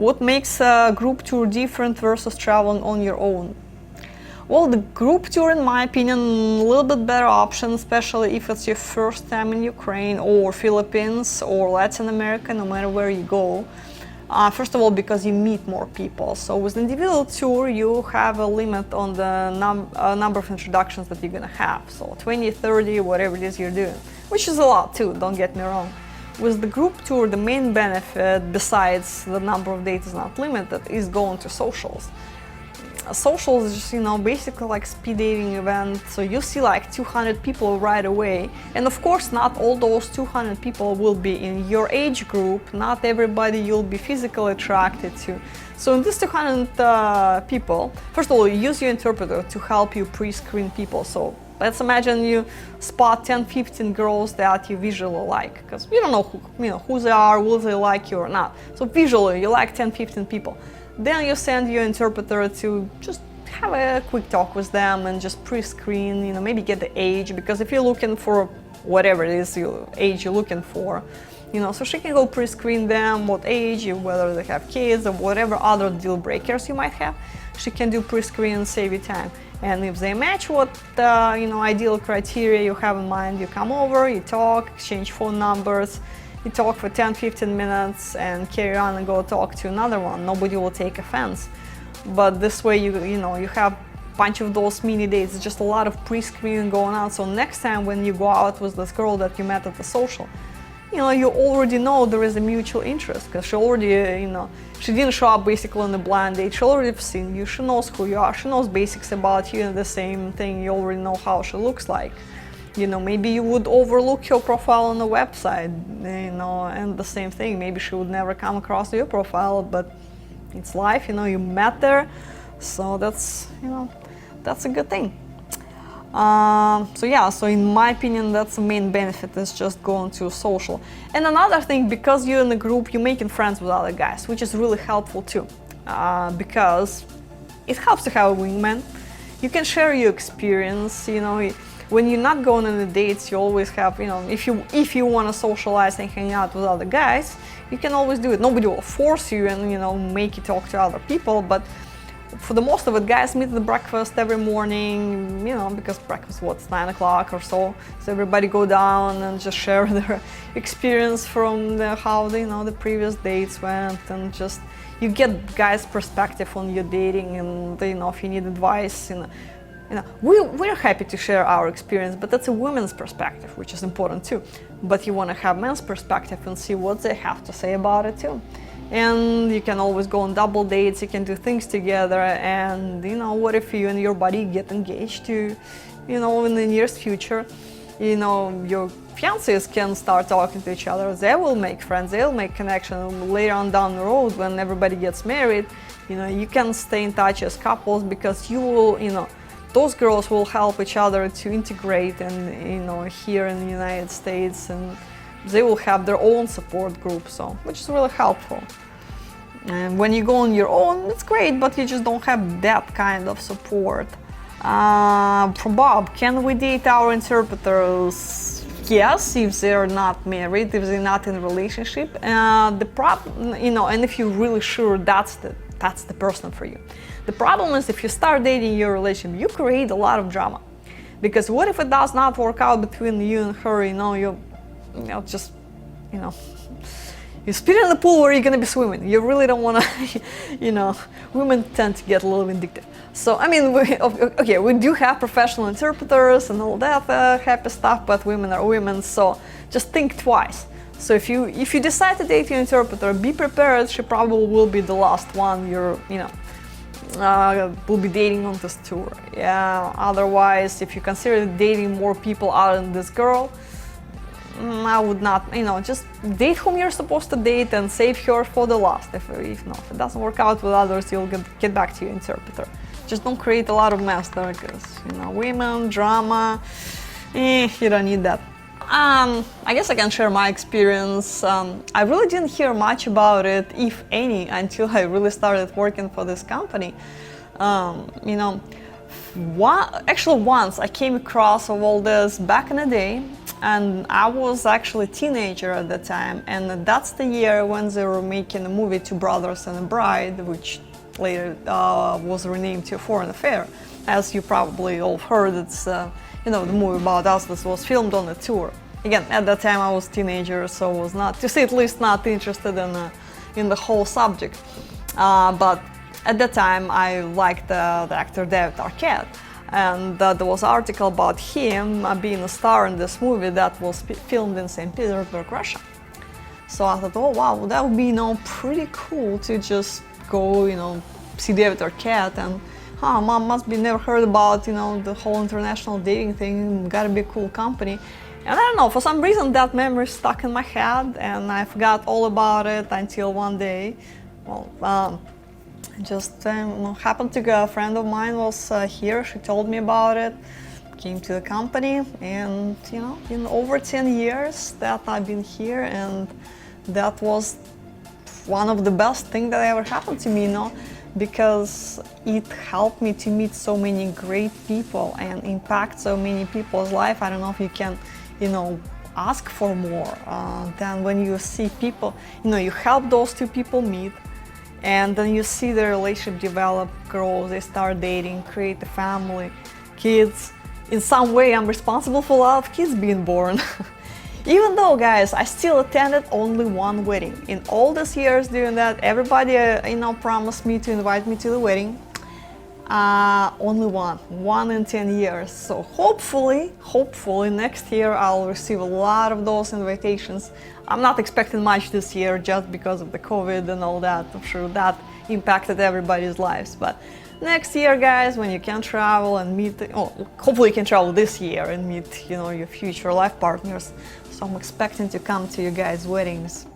What makes a group tour different versus traveling on your own? Well, the group tour, in my opinion, a little bit better option, especially if it's your first time in Ukraine or Philippines or Latin America, no matter where you go. First of all, because you meet more people. So with individual tour, you have a limit on the number of introductions that you're gonna have. So 20, 30, whatever it is you're doing, which is a lot too, don't get me wrong. With the group tour, the main benefit, besides the number of dates is not limited, is going to socials. Socials is just, basically like speed dating event, so you see like 200 people right away, and of course not all those 200 people will be in your age group, not everybody you'll be physically attracted to. So in this 200 people, first of all, you use your interpreter to help you pre-screen people. So let's imagine you spot 10-15 girls that you visually like, because you don't know who they are, will they like you or not. So visually you like 10-15 people. Then you send your interpreter to just have a quick talk with them and just pre-screen, maybe get the age, because if you're looking for whatever it is age you're looking for, so she can go pre-screen them, what age, whether they have kids or whatever other deal breakers you might have. She can do pre-screen and save you time. And if they match what ideal criteria you have in mind, you come over, you talk, exchange phone numbers. You talk for 10-15 minutes and carry on and go talk to another one. Nobody will take offense. But this way you have a bunch of those mini dates. It's just a lot of pre-screening going on. So next time when you go out with this girl that you met at the social, you already know there is a mutual interest, because she already, she didn't show up basically on a blind date. She already seen you, she knows who you are, she knows basics about you, and the same thing, you already know how she looks like. Maybe you would overlook your profile on the website, and the same thing, maybe she would never come across your profile, but it's life, you met there, so that's a good thing. So in my opinion, that's the main benefit, is just going to social. And another thing, because you're in a group, you're making friends with other guys, which is really helpful too, because it helps to have a wingman. You can share your experience, when you're not going on the dates, you always have, if you want to socialize and hang out with other guys, you can always do it. Nobody will force you and, make you talk to other people, but for the most of it, guys meet at breakfast every morning, because breakfast, it's 9 o'clock or so. So everybody go down and just share their experience from how the previous dates went, and just, you get guys' perspective on your dating, and, if you need advice, we're happy to share our experience, but that's a woman's perspective, which is important too. But you want to have men's perspective and see what they have to say about it too. And you can always go on double dates, you can do things together, and what if you and your buddy get engaged to, in the nearest future, your fiancés can start talking to each other, they will make friends, they'll make connection later on down the road when everybody gets married. You can stay in touch as couples, because you will, those girls will help each other to integrate, and here in the United States, and they will have their own support group, so which is really helpful. And when you go on your own, it's great, but you just don't have that kind of support. From Bob, can we date our interpreters? Yes, if they're not married, if they're not in a relationship. The problem, and if you're really sure that's the person for you. The problem is, if you start dating your relationship, you create a lot of drama. Because what if it does not work out between you and her, you spit in the pool where you're gonna be swimming. You really don't wanna, women tend to get a little vindictive. So, we do have professional interpreters and all that happy stuff, but women are women, so just think twice. So if you decide to date your interpreter, be prepared, she probably will be the last one will be dating on this tour. Yeah, otherwise, if you consider dating more people other than this girl, I would not, just date whom you're supposed to date and save her for the last. If it doesn't work out with others, you'll get back to your interpreter. Just don't create a lot of mess there, because, women, drama, you don't need that. I guess I can share my experience. I really didn't hear much about it, if any, until I really started working for this company. Actually once I came across all this back in the day. And I was actually a teenager at the time, and that's the year when they were making a movie Two Brothers and a Bride, which later was renamed to A Foreign Affair. As you probably all heard, it's the movie about us that was filmed on a tour. Again, at that time I was a teenager, so was not, to say at least, not interested in the whole subject. But at that time I liked the actor David Arquette, and there was an article about him being a star in this movie that was filmed in St. Petersburg, Russia. So I thought, oh wow, that would be pretty cool to just go see David Arquette, and mom must be never heard about the whole international dating thing, gotta be a cool company. And I don't know, for some reason that memory stuck in my head and I forgot all about it until one day, just happened to go, a friend of mine was here, she told me about it, came to the company, and in over 10 years that I've been here, and that was one of the best things that ever happened to me, because it helped me to meet so many great people and impact so many people's life. I don't know if you can ask for more than when you see people, you help those two people meet, and then you see their relationship develop, grow, they start dating, create a family, kids. In some way I'm responsible for a lot of kids being born. Even though, guys, I still attended only one wedding. In all these years doing that, everybody promised me to invite me to the wedding. Only one in 10 years. So hopefully next year I'll receive a lot of those invitations. I'm not expecting much this year just because of the COVID and all that. I'm sure that impacted everybody's lives. But next year, guys, when you can travel and meet, hopefully you can travel this year and meet, your future life partners. So I'm expecting to come to you guys' weddings.